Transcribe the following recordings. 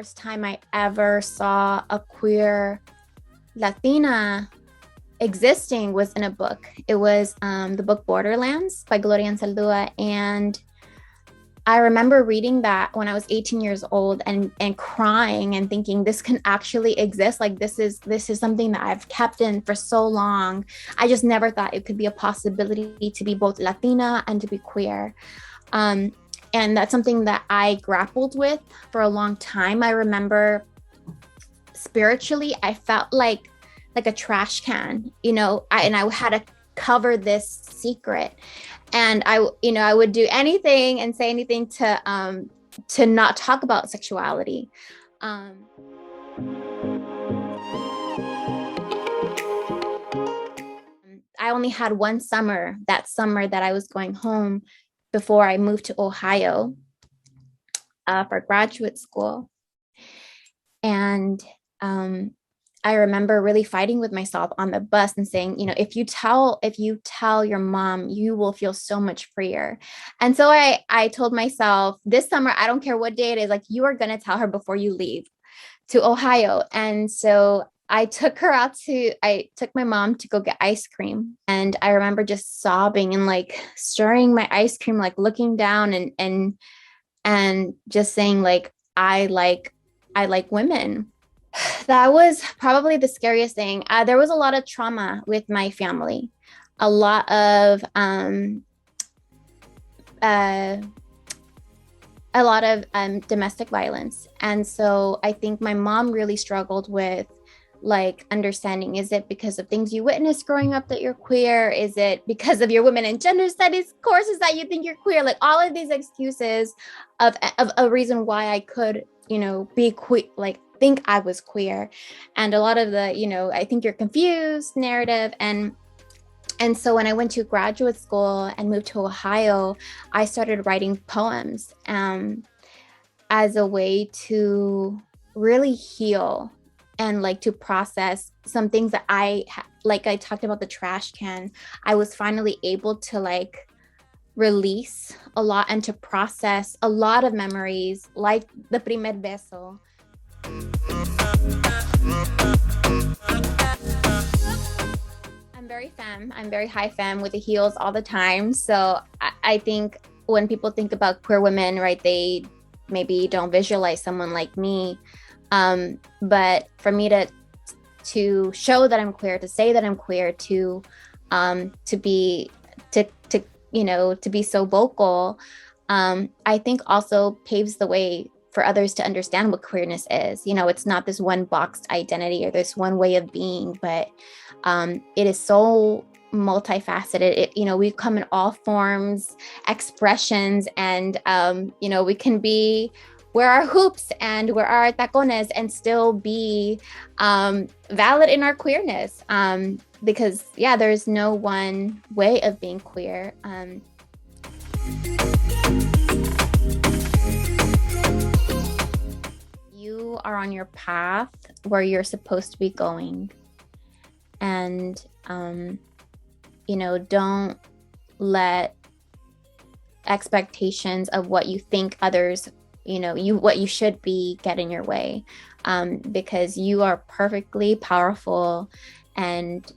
first time I ever saw a queer Latina existing was in a book. It was the book Borderlands by Gloria Anzaldúa. And I remember reading that when I was 18 years old and crying and thinking this can actually exist. Like this is something that I've kept in for so long. I just never thought it could be a possibility to be both Latina and to be queer. And that's something that I grappled with for a long time. I remember spiritually, I felt like a trash can, and I had to cover this secret. And I would do anything and say anything to not talk about sexuality. I only had one summer, that I was going home before I moved to Ohio for graduate school. And I remember really fighting with myself on the bus and saying, if you tell your mom, you will feel so much freer. And so I told myself this summer, I don't care what day it is, like you are going to tell her before you leave to Ohio. And so I took my mom to go get ice cream. And I remember just sobbing and like stirring my ice cream, like looking down and just saying like, I like women. That was probably the scariest thing. There was a lot of trauma with my family, a lot of domestic violence. And so I think my mom really struggled with like understanding, is it because of things you witnessed growing up that you're queer? Is it because of your women and gender studies courses that you think you're queer? Like all of these excuses of a reason why I could, be queer, like think I was queer. And a lot of the, I think you're confused narrative. And so when I went to graduate school and moved to Ohio, I started writing poems as a way to really heal and like to process some things that I talked about the trash can. I was finally able to like release a lot and to process a lot of memories, like the primer beso. I'm very high femme with the heels all the time. So I think when people think about queer women, right, they maybe don't visualize someone like me. But for me to show that I'm queer, to say that I'm queer, to be so vocal, I think also paves the way for others to understand what queerness is. It's not this one boxed identity or this one way of being, but it is so multifaceted. We come in all forms, expressions, and we can wear our hoops and wear our tacones and still be valid in our queerness. Because there's no one way of being queer. You are on your path where you're supposed to be going. And, don't let expectations of what you think others, what you should be get in your way, because you are perfectly powerful and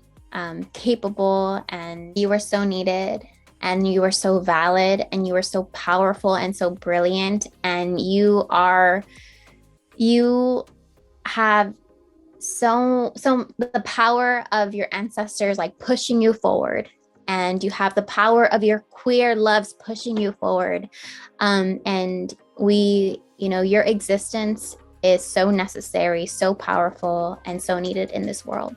capable, and you are so needed, and you are so valid, and you are so powerful and so brilliant, and you have so the power of your ancestors like pushing you forward, and you have the power of your queer loves pushing you forward, and your existence is so necessary, so powerful, and so needed in this world.